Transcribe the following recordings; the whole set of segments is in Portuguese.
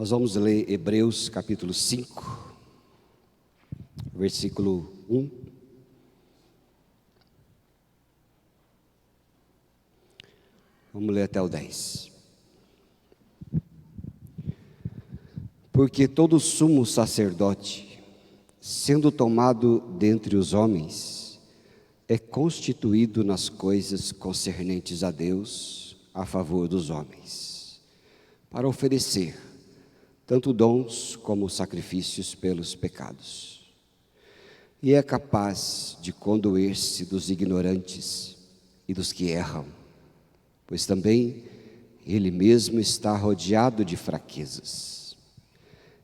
Nós vamos ler Hebreus capítulo 5, versículo 1. Vamos ler até o 10. Porque todo sumo sacerdote, sendo tomado dentre os homens, é constituído nas coisas concernentes a Deus, a favor dos homens, para oferecer tanto dons como sacrifícios pelos pecados. E é capaz de condoer-se dos ignorantes e dos que erram, pois também ele mesmo está rodeado de fraquezas.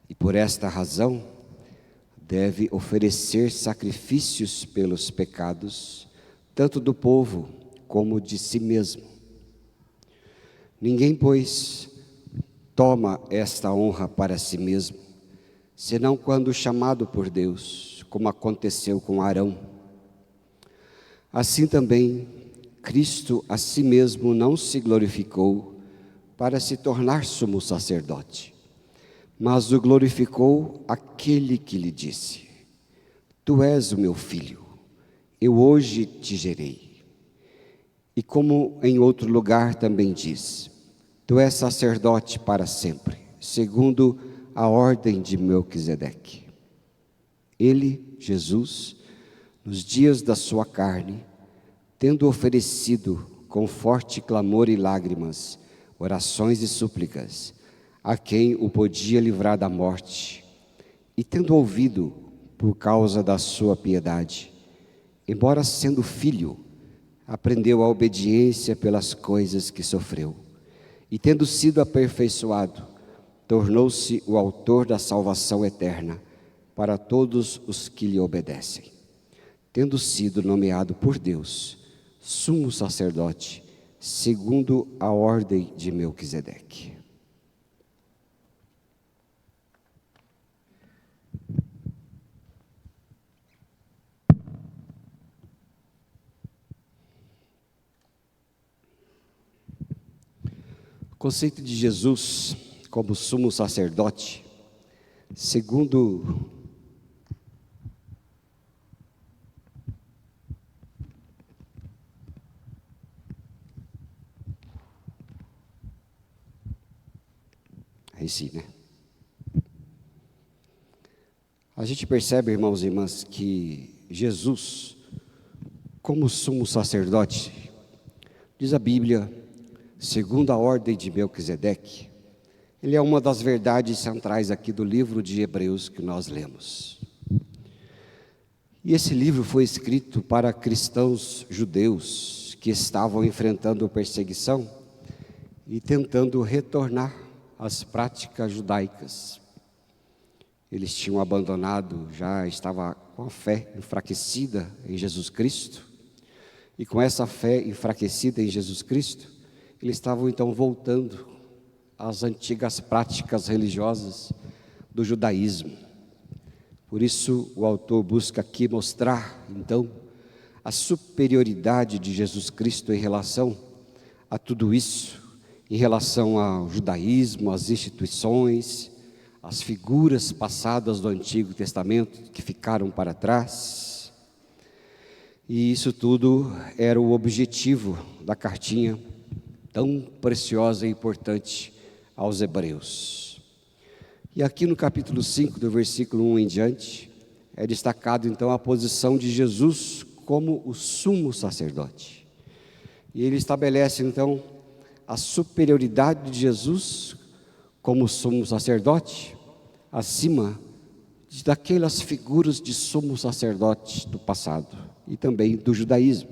E por esta razão deve oferecer sacrifícios pelos pecados, tanto do povo como de si mesmo. Ninguém, pois, toma esta honra para si mesmo, senão quando chamado por Deus, como aconteceu com Arão. Assim também, Cristo a si mesmo não se glorificou para se tornar sumo sacerdote, mas o glorificou aquele que lhe disse: Tu és o meu filho, eu hoje te gerei. E como em outro lugar também diz: Tu és sacerdote para sempre, segundo a ordem de Melquisedeque. Ele, Jesus, nos dias da sua carne, tendo oferecido com forte clamor e lágrimas, orações e súplicas, a quem o podia livrar da morte, e tendo ouvido por causa da sua piedade, embora sendo filho, aprendeu a obediência pelas coisas que sofreu. E tendo sido aperfeiçoado, tornou-se o autor da salvação eterna para todos os que lhe obedecem, tendo sido nomeado por Deus sumo sacerdote, segundo a ordem de Melquisedeque. O conceito de Jesus como sumo sacerdote, segundo aí sim, né? A gente percebe, irmãos e irmãs, que Jesus, como sumo sacerdote, diz a Bíblia, segundo a ordem de Melquisedeque, ele é uma das verdades centrais aqui do livro de Hebreus que nós lemos. E esse livro foi escrito para cristãos judeus que estavam enfrentando perseguição e tentando retornar às práticas judaicas. Eles tinham abandonado, já estava com a fé enfraquecida em Jesus Cristo, e com essa fé enfraquecida em Jesus Cristo, eles estavam então voltando às antigas práticas religiosas do judaísmo. Por isso o autor busca aqui mostrar então a superioridade de Jesus Cristo em relação a tudo isso, em relação ao judaísmo, às instituições, às figuras passadas do Antigo Testamento que ficaram para trás. E isso tudo era o objetivo da cartinha tão preciosa e importante aos Hebreus. E aqui no capítulo 5, do versículo 1 em diante, é destacado então a posição de Jesus como o sumo sacerdote. E ele estabelece então a superioridade de Jesus como sumo sacerdote, acima daquelas figuras de sumo sacerdote do passado e também do judaísmo.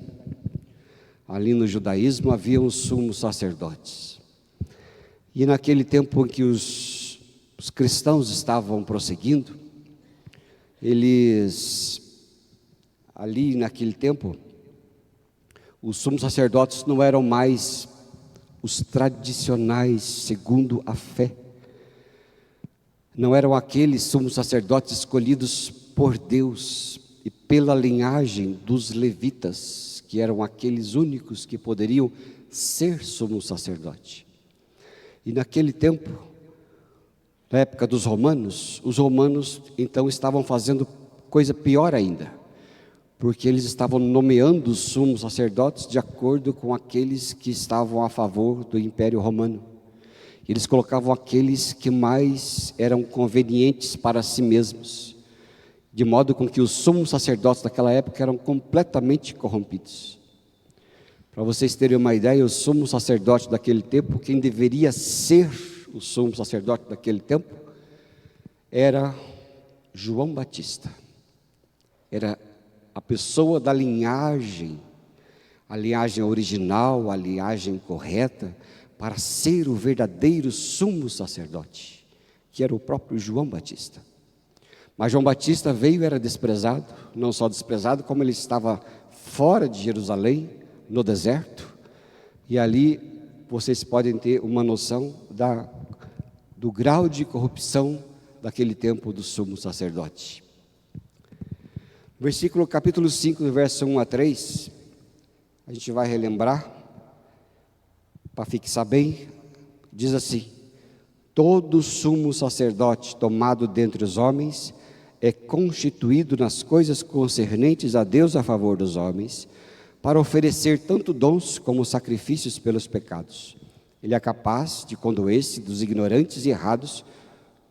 Ali no judaísmo havia os sumos sacerdotes. E naquele tempo em que os cristãos estavam prosseguindo, ali naquele tempo, os sumos sacerdotes não eram mais os tradicionais segundo a fé. Não eram aqueles sumos sacerdotes escolhidos por Deus e pela linhagem dos levitas, que eram aqueles únicos que poderiam ser sumo sacerdote. E naquele tempo, na época dos romanos, os romanos então estavam fazendo coisa pior ainda, porque eles estavam nomeando os sumos sacerdotes de acordo com aqueles que estavam a favor do Império Romano. Eles colocavam aqueles que mais eram convenientes para si mesmos, de modo com que os sumos sacerdotes daquela época eram completamente corrompidos. Para vocês terem uma ideia, o sumo sacerdote daquele tempo, quem deveria ser o sumo sacerdote daquele tempo, era João Batista. Era a pessoa da linhagem, a linhagem original, a linhagem correta, para ser o verdadeiro sumo sacerdote, que era o próprio João Batista. Mas João Batista veio e era desprezado, não só desprezado, como ele estava fora de Jerusalém, no deserto, e ali vocês podem ter uma noção do grau de corrupção daquele tempo do sumo sacerdote. Versículo capítulo 5, do verso 1 a 3, a gente vai relembrar, para fixar bem, diz assim: todo sumo sacerdote tomado dentre os homens é constituído nas coisas concernentes a Deus a favor dos homens, para oferecer tanto dons como sacrifícios pelos pecados. Ele é capaz de condoer-se dos ignorantes e errados,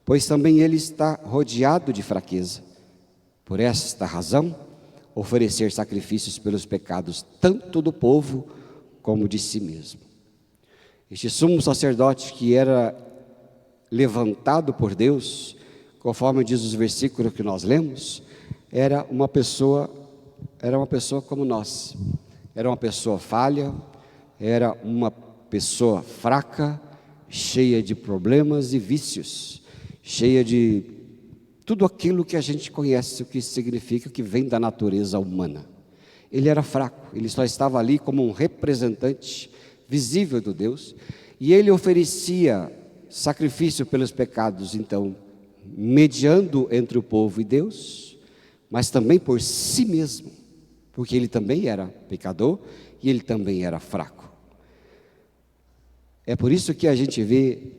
pois também ele está rodeado de fraqueza. Por esta razão, oferecer sacrifícios pelos pecados, tanto do povo como de si mesmo. Este sumo sacerdote que era levantado por Deus, conforme diz os versículos que nós lemos, era uma pessoa como nós. Era uma pessoa falha, era uma pessoa fraca, cheia de problemas e vícios, cheia de tudo aquilo que a gente conhece, o que significa que vem da natureza humana. Ele era fraco, ele só estava ali como um representante visível do Deus, e ele oferecia sacrifício pelos pecados, então, mediando entre o povo e Deus, mas também por si mesmo, porque ele também era pecador e ele também era fraco. É por isso que a gente vê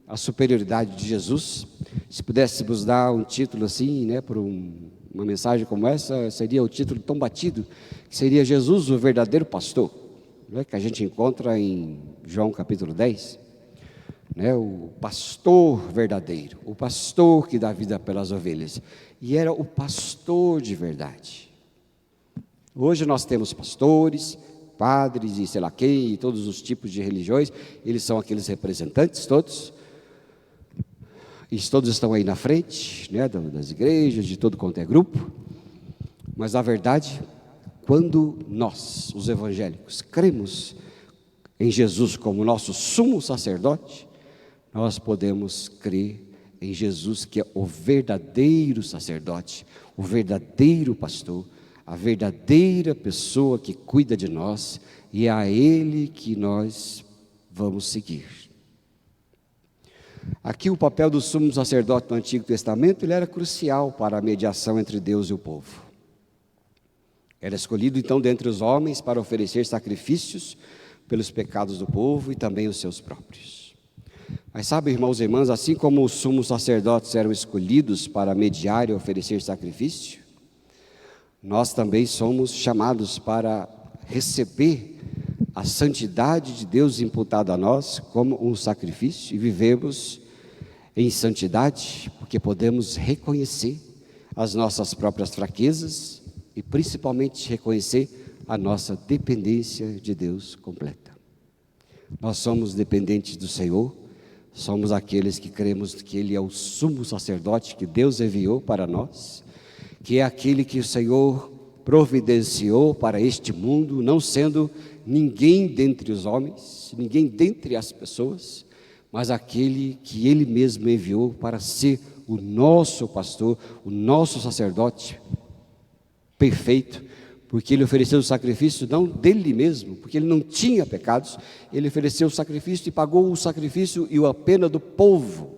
a superioridade de Jesus. Se pudéssemos dar um título assim, né, para uma mensagem como essa, seria o título tão batido, que seria Jesus, o verdadeiro pastor, né, que a gente encontra em João capítulo 10, né, o pastor verdadeiro, o pastor que dá vida pelas ovelhas, e era o pastor de verdade. Hoje nós temos pastores, padres e sei lá quem, e todos os tipos de religiões, eles são aqueles representantes todos, e todos estão aí na frente, né, das igrejas, de todo quanto é grupo, mas na verdade, quando nós, os evangélicos, cremos em Jesus como nosso sumo sacerdote, nós podemos crer em Jesus, que é o verdadeiro sacerdote, o verdadeiro pastor, a verdadeira pessoa que cuida de nós, e é a Ele que nós vamos seguir. Aqui o papel do sumo sacerdote no Antigo Testamento, ele era crucial para a mediação entre Deus e o povo. Era escolhido então dentre os homens para oferecer sacrifícios pelos pecados do povo e também os seus próprios. Mas sabe, irmãos e irmãs, assim como os sumos sacerdotes eram escolhidos para mediar e oferecer sacrifício, nós também somos chamados para receber a santidade de Deus imputada a nós como um sacrifício, e vivemos em santidade porque podemos reconhecer as nossas próprias fraquezas e principalmente reconhecer a nossa dependência de Deus completa. Nós somos dependentes do Senhor, somos aqueles que cremos que Ele é o sumo sacerdote que Deus enviou para nós, que é aquele que o Senhor providenciou para este mundo, não sendo ninguém dentre os homens, ninguém dentre as pessoas, mas aquele que Ele mesmo enviou para ser o nosso pastor, o nosso sacerdote perfeito, porque Ele ofereceu o sacrifício não dele mesmo, porque Ele não tinha pecados, Ele ofereceu o sacrifício e pagou o sacrifício e a pena do povo.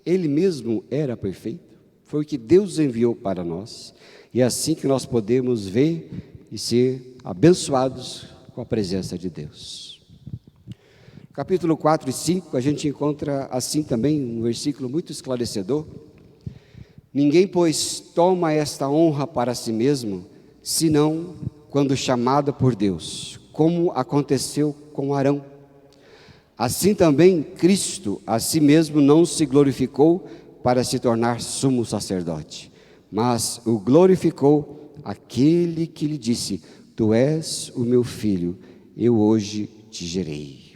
Ele mesmo era perfeito, foi o que Deus enviou para nós, e é assim que nós podemos ver e ser abençoados com a presença de Deus. capítulo 4 e 5, a gente encontra assim também um versículo muito esclarecedor. Ninguém, pois, toma esta honra para si mesmo, senão quando chamado por Deus, como aconteceu com Arão. Assim também Cristo a si mesmo não se glorificou para se tornar sumo sacerdote, mas o glorificou aquele que lhe disse: Tu és o meu filho, eu hoje te gerei.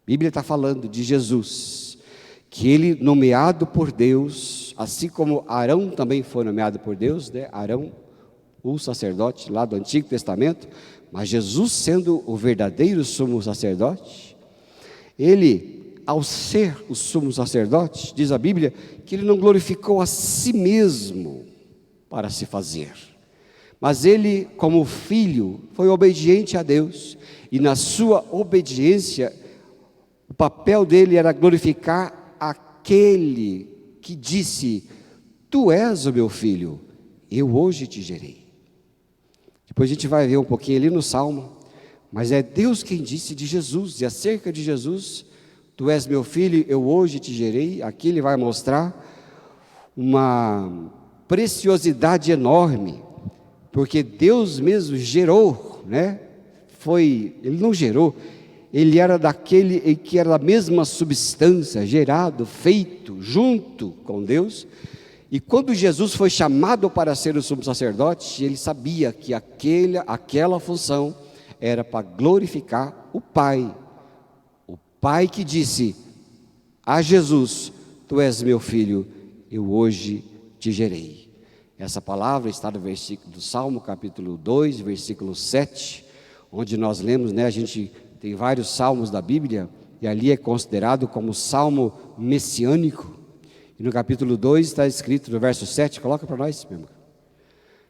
A Bíblia está falando de Jesus, que ele nomeado por Deus, assim como Arão também foi nomeado por Deus, né? Arão, o sacerdote lá do Antigo Testamento, mas Jesus sendo o verdadeiro sumo sacerdote, ele, ao ser o sumo sacerdote, diz a Bíblia, que ele não glorificou a si mesmo para se fazer, mas ele, como filho, foi obediente a Deus, e na sua obediência, o papel dele era glorificar aquele que disse: Tu és o meu filho, eu hoje te gerei. Depois a gente vai ver um pouquinho ali no Salmo, mas é Deus quem disse de Jesus, e acerca de Jesus: Tu és meu filho, eu hoje te gerei. Aqui ele vai mostrar uma preciosidade enorme, porque Deus mesmo gerou, né? Ele não gerou, ele era daquele que era da mesma substância, gerado, feito, junto com Deus. E quando Jesus foi chamado para ser o sumo sacerdote, ele sabia que aquela função era para glorificar o Pai. O Pai que disse a Jesus: Tu és meu filho, eu hoje te gerei. Essa palavra está no versículo do Salmo, capítulo 2, versículo 7, onde nós lemos, né? A gente tem vários salmos da Bíblia, e ali é considerado como salmo messiânico. E no capítulo 2 está escrito no verso 7, coloca para nós, meu irmão,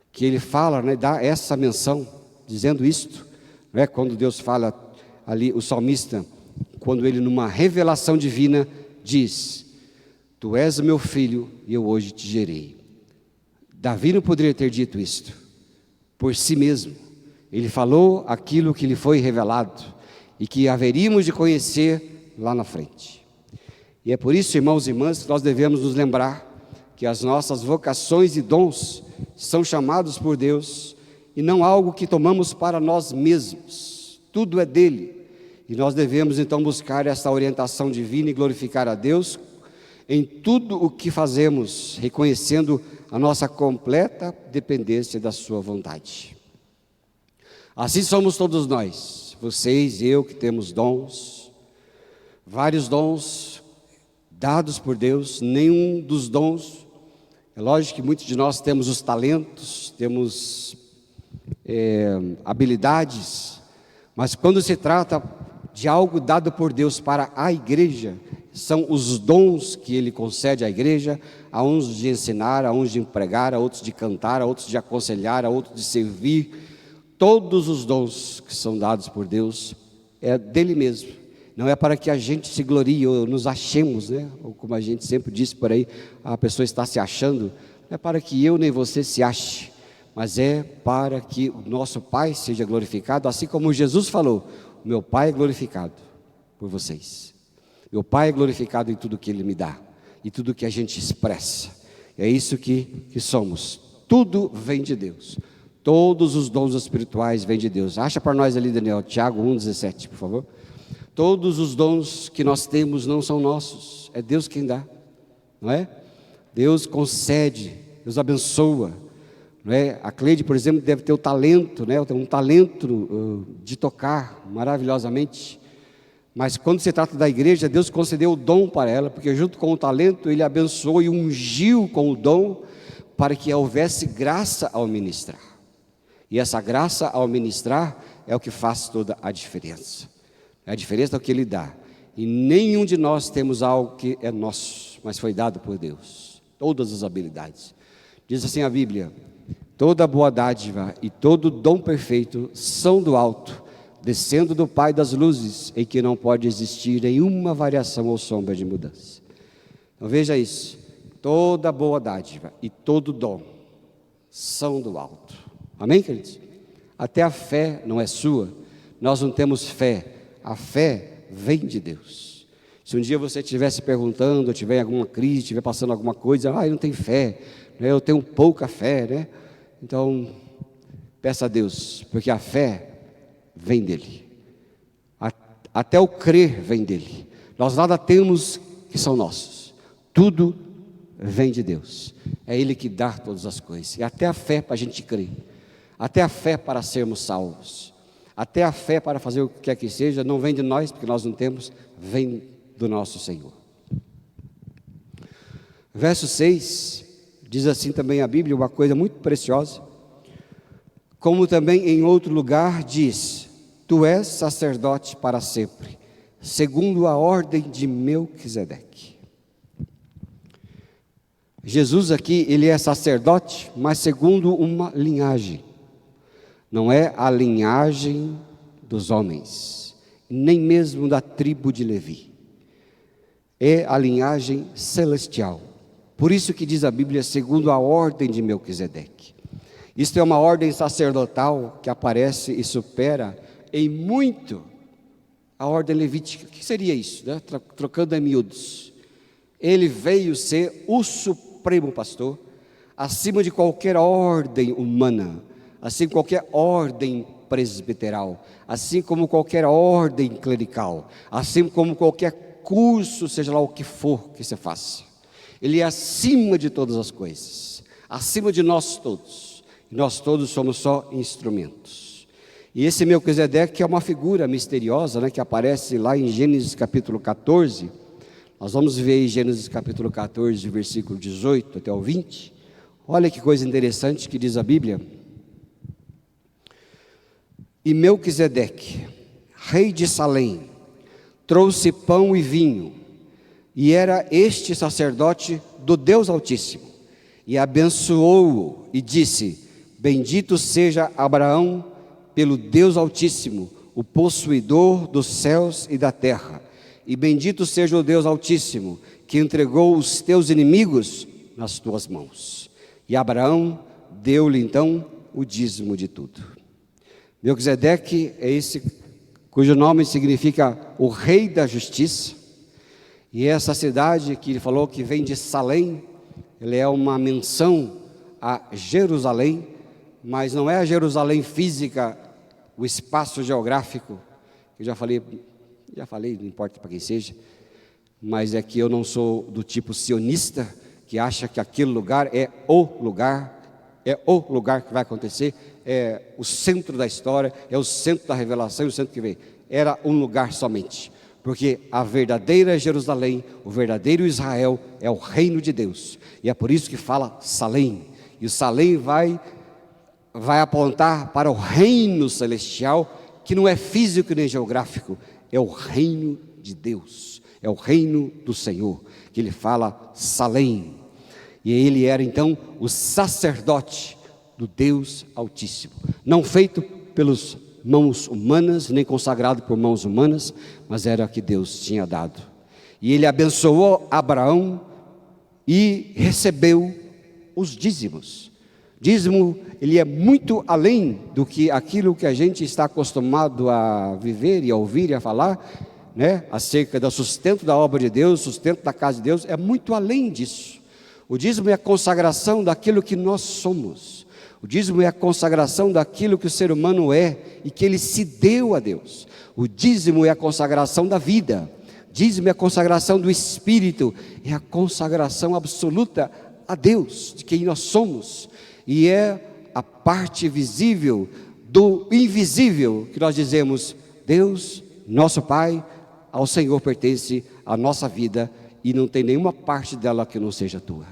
que ele fala, né, dá essa menção, dizendo isto, não é? Quando Deus fala ali, o salmista, quando ele numa revelação divina diz: Tu és o meu filho e eu hoje te gerei. Davi não poderia ter dito isto por si mesmo, ele falou aquilo que lhe foi revelado e que haveríamos de conhecer lá na frente. E é por isso, irmãos e irmãs, que nós devemos nos lembrar que as nossas vocações e dons são chamados por Deus e não algo que tomamos para nós mesmos. Tudo é dele, e nós devemos então buscar essa orientação divina e glorificar a Deus em tudo o que fazemos, reconhecendo a nossa completa dependência da sua vontade. Assim somos todos nós, vocês e eu, que temos dons, vários dons dados por Deus. Nenhum dos dons, é lógico que muitos de nós temos os talentos, temos habilidades, mas quando se trata de algo dado por Deus para a igreja, são os dons que Ele concede à igreja, a uns de ensinar, a uns de pregar, a outros de cantar, a outros de aconselhar, a outros de servir. Todos os dons que são dados por Deus é dele mesmo, não é para que a gente se glorie ou nos achemos, né? Ou como a gente sempre diz por aí, a pessoa está se achando, não é para que eu nem você se ache, mas é para que o nosso Pai seja glorificado, assim como Jesus falou: meu Pai é glorificado por vocês, meu Pai é glorificado em tudo que Ele me dá, e tudo que a gente expressa, é isso que somos, tudo vem de Deus, todos os dons espirituais vêm de Deus. Acha para nós ali, Daniel, Tiago 1,17, por favor. Todos os dons que nós temos não são nossos, é Deus quem dá, não é? Deus concede, Deus abençoa, não é? A Cleide, por exemplo, deve ter o talento, né? Tem um talento de tocar maravilhosamente, mas quando se trata da igreja, Deus concedeu o dom para ela, porque junto com o talento Ele abençoou e ungiu com o dom para que houvesse graça ao ministrar, e essa graça ao ministrar é o que faz toda a diferença. A diferença é o que Ele dá, e nenhum de nós temos algo que é nosso, mas foi dado por Deus, todas as habilidades. Diz assim a Bíblia: toda boa dádiva e todo dom perfeito são do alto, descendo do Pai das luzes, em que não pode existir nenhuma variação ou sombra de mudança. Então veja isso, toda boa dádiva e todo dom são do alto. Amém, queridos? Até a fé não é sua, nós não temos fé. A fé vem de Deus. Se um dia você estiver se perguntando, tiver alguma crise, estiver passando alguma coisa, eu não tenho fé, né? Eu tenho pouca fé, né? Então, peça a Deus, porque a fé vem dele. Até o crer vem dele. Nós nada temos que são nossos. Tudo vem de Deus. É Ele que dá todas as coisas. E até a fé para a gente crer. Até a fé para sermos salvos. Até a fé para fazer o que quer que seja, não vem de nós, porque nós não temos, vem do nosso Senhor. Verso 6, diz assim também a Bíblia, uma coisa muito preciosa. Como também em outro lugar diz: Tu és sacerdote para sempre, segundo a ordem de Melquisedeque. Jesus aqui, ele é sacerdote, mas segundo uma linhagem. Não é a linhagem dos homens, nem mesmo da tribo de Levi. É a linhagem celestial. Por isso que diz a Bíblia, segundo a ordem de Melquisedeque. Isto é uma ordem sacerdotal que aparece e supera em muito a ordem levítica. O que seria isso, né? Trocando em miúdos. Ele veio ser o supremo pastor, acima de qualquer ordem humana, assim como qualquer ordem presbiteral, assim como qualquer ordem clerical, assim como qualquer curso, seja lá o que for que você faça. Ele é acima de todas as coisas, acima de nós todos. E nós todos somos só instrumentos. E esse Melquisedeque é uma figura misteriosa, né, que aparece lá em Gênesis capítulo 14. Nós vamos ver em Gênesis capítulo 14, versículo 18 até o 20. Olha que coisa interessante que diz a Bíblia. E Melquisedeque, rei de Salém, trouxe pão e vinho, e era este sacerdote do Deus Altíssimo, e abençoou-o e disse: Bendito seja Abraão pelo Deus Altíssimo, o possuidor dos céus e da terra, e bendito seja o Deus Altíssimo, que entregou os teus inimigos nas tuas mãos. E Abraão deu-lhe então o dízimo de tudo. Melquisedeque é esse cujo nome significa o rei da justiça, e essa cidade que ele falou que vem de Salém, ele é uma menção a Jerusalém, mas não é a Jerusalém física, o espaço geográfico, que eu já falei, não importa para quem seja, mas é que eu não sou do tipo sionista, que acha que aquele lugar é o lugar que vai acontecer, é o centro da história, é o centro da revelação, o centro que vem. Era um lugar somente, porque a verdadeira Jerusalém, o verdadeiro Israel, é o reino de Deus, e é por isso que fala Salém, e o Salém vai apontar para o reino celestial, que não é físico nem geográfico, é o reino de Deus, é o reino do Senhor, que ele fala Salém. E ele era então o sacerdote do Deus Altíssimo, não feito pelas mãos humanas, nem consagrado por mãos humanas, mas era o que Deus tinha dado. E ele abençoou Abraão e recebeu os dízimos. Dízimo, ele é muito além do que aquilo que a gente está acostumado a viver e a ouvir e a falar, né? Acerca do sustento da obra de Deus, sustento da casa de Deus, é muito além disso. O dízimo é a consagração daquilo que nós somos. O dízimo é a consagração daquilo que o ser humano é e que ele se deu a Deus. O dízimo é a consagração da vida. Dízimo é a consagração do Espírito, é a consagração absoluta a Deus, de quem nós somos. E é a parte visível do invisível, que nós dizemos: Deus, nosso Pai, ao Senhor pertence a nossa vida, e não tem nenhuma parte dela que não seja tua.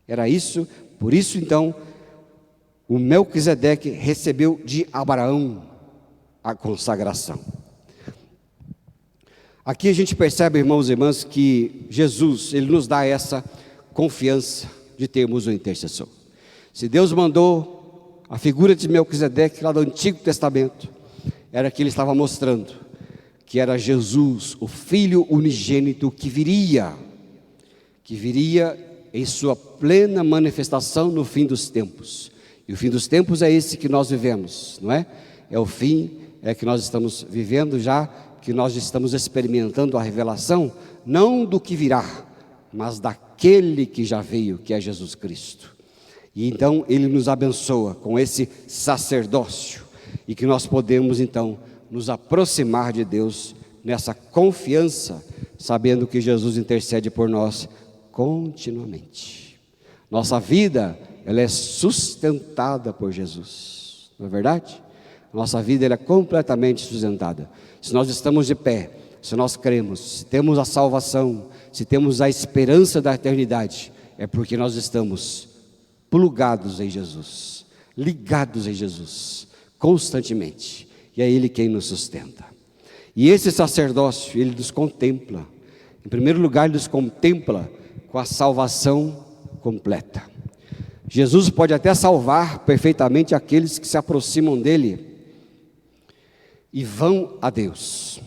Era isso, por isso então, o Melquisedeque recebeu de Abraão a consagração. Aqui a gente percebe, irmãos e irmãs, que Jesus, ele nos dá essa confiança de termos um intercessor. Se Deus mandou a figura de Melquisedeque lá do Antigo Testamento, era que ele estava mostrando que era Jesus, o Filho unigênito, que viria em sua plena manifestação no fim dos tempos. E o fim dos tempos é esse que nós vivemos, não é? É o fim é que nós estamos vivendo já, que nós estamos experimentando a revelação, não do que virá, mas daquele que já veio, que é Jesus Cristo. E então Ele nos abençoa com esse sacerdócio, e que nós podemos então nos aproximar de Deus nessa confiança, sabendo que Jesus intercede por nós continuamente. Nossa vida, ela é sustentada por Jesus, não é verdade? Nossa vida, ela é completamente sustentada. Se nós estamos de pé, se nós cremos, se temos a salvação, se temos a esperança da eternidade, é porque nós estamos plugados em Jesus, ligados em Jesus, constantemente, e é Ele quem nos sustenta. E esse sacerdócio, Ele nos contempla. Em primeiro lugar, Ele nos contempla com a salvação completa. Jesus pode até salvar perfeitamente aqueles que se aproximam dEle e vão a Deus.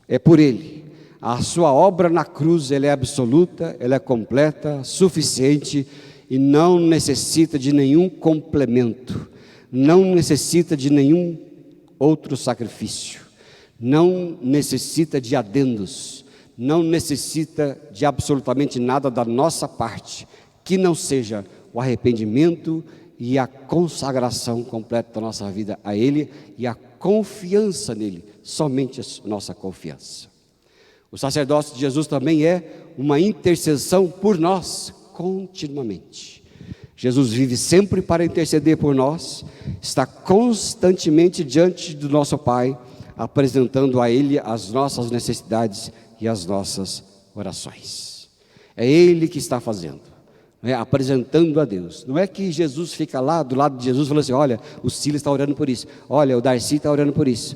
É por Ele. A sua obra na cruz, ela é absoluta, ela é completa, suficiente, e não necessita de nenhum complemento, não necessita de nenhum outro sacrifício, não necessita de adendos, não necessita de absolutamente nada da nossa parte, que não seja o arrependimento e a consagração completa da nossa vida a Ele e a confiança nele, somente a nossa confiança. O sacerdócio de Jesus também é uma intercessão por nós, continuamente. Jesus vive sempre para interceder por nós, está constantemente diante do nosso Pai, apresentando a Ele as nossas necessidades e as nossas orações. É Ele que está fazendo, apresentando a Deus. Não é que Jesus fica lá do lado de Jesus falando assim: olha, o Silas está orando por isso, olha, o Darcy está orando por isso,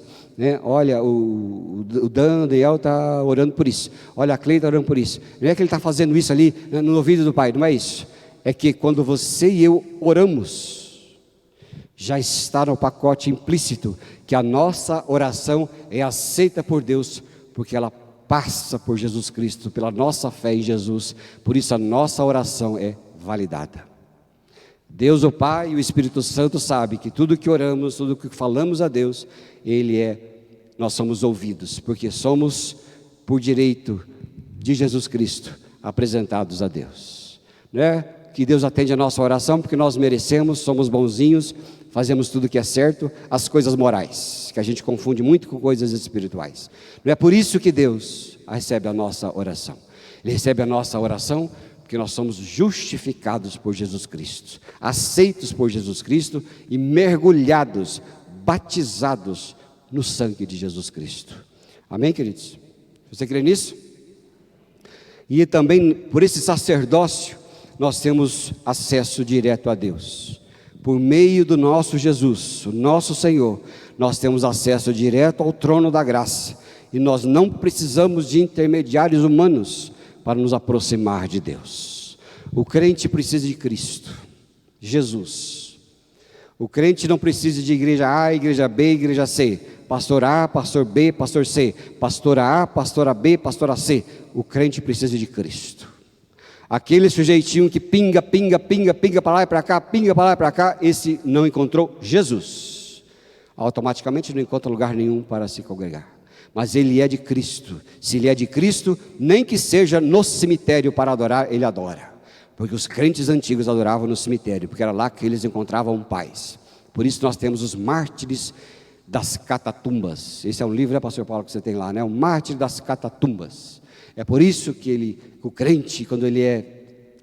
olha, o Daniel está orando por isso, olha, a Cleide está orando por isso. Não é que ele está fazendo isso ali no ouvido do Pai, não é isso. É que quando você e eu oramos, já está no pacote implícito que a nossa oração é aceita por Deus, porque ela passa por Jesus Cristo, pela nossa fé em Jesus. Por isso a nossa oração é validada. Deus o Pai e o Espírito Santo sabe que tudo que oramos, tudo que falamos a Deus, nós somos ouvidos, porque somos por direito de Jesus Cristo apresentados a Deus. Não é que Deus atende a nossa oração porque nós merecemos, somos bonzinhos, fazemos tudo que é certo, as coisas morais, que a gente confunde muito com coisas espirituais. Não é por isso que Deus recebe a nossa oração. Ele recebe a nossa oração porque nós somos justificados por Jesus Cristo, aceitos por Jesus Cristo e mergulhados, batizados no sangue de Jesus Cristo. Amém, queridos? Você crê nisso? E também por esse sacerdócio nós temos acesso direto a Deus. Por meio do nosso Jesus, o nosso Senhor, nós temos acesso direto ao trono da graça. E nós não precisamos de intermediários humanos para nos aproximar de Deus. O crente precisa de Cristo, Jesus. O crente não precisa de igreja A, igreja B, igreja C. Pastor A, pastor B, pastor C. Pastora A, pastora B, pastora C. O crente precisa de Cristo. Aquele sujeitinho que pinga para lá e para cá, pinga para lá e para cá, esse não encontrou Jesus. Automaticamente não encontra lugar nenhum para se congregar. Mas ele é de Cristo. Se ele é de Cristo, nem que seja no cemitério para adorar, ele adora. Porque os crentes antigos adoravam no cemitério, porque era lá que eles encontravam paz. Por isso nós temos os mártires das catatumbas. Esse é um livro, pastor Paulo, que você tem lá, O mártir das catatumbas. É por isso que o crente, quando ele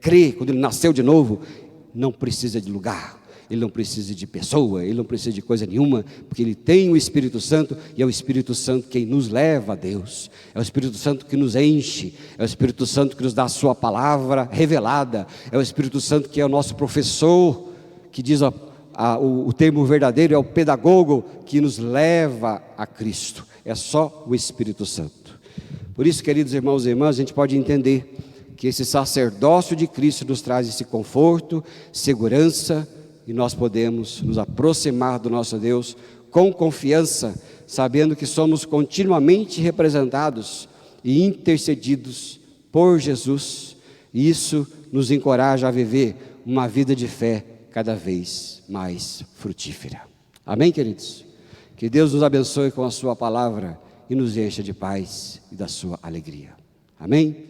crê, quando ele nasceu de novo, não precisa de lugar, ele não precisa de pessoa, ele não precisa de coisa nenhuma, porque ele tem o Espírito Santo, e é o Espírito Santo quem nos leva a Deus, é o Espírito Santo que nos enche, é o Espírito Santo que nos dá a sua palavra revelada, é o Espírito Santo que é o nosso professor, que diz o termo verdadeiro, é o pedagogo que nos leva a Cristo, é só o Espírito Santo. Por isso, queridos irmãos e irmãs, a gente pode entender que esse sacerdócio de Cristo nos traz esse conforto, segurança, e nós podemos nos aproximar do nosso Deus com confiança, sabendo que somos continuamente representados e intercedidos por Jesus, e isso nos encoraja a viver uma vida de fé cada vez mais frutífera. Amém, queridos? Que Deus nos abençoe com a sua palavra e nos encha de paz e da sua alegria. Amém?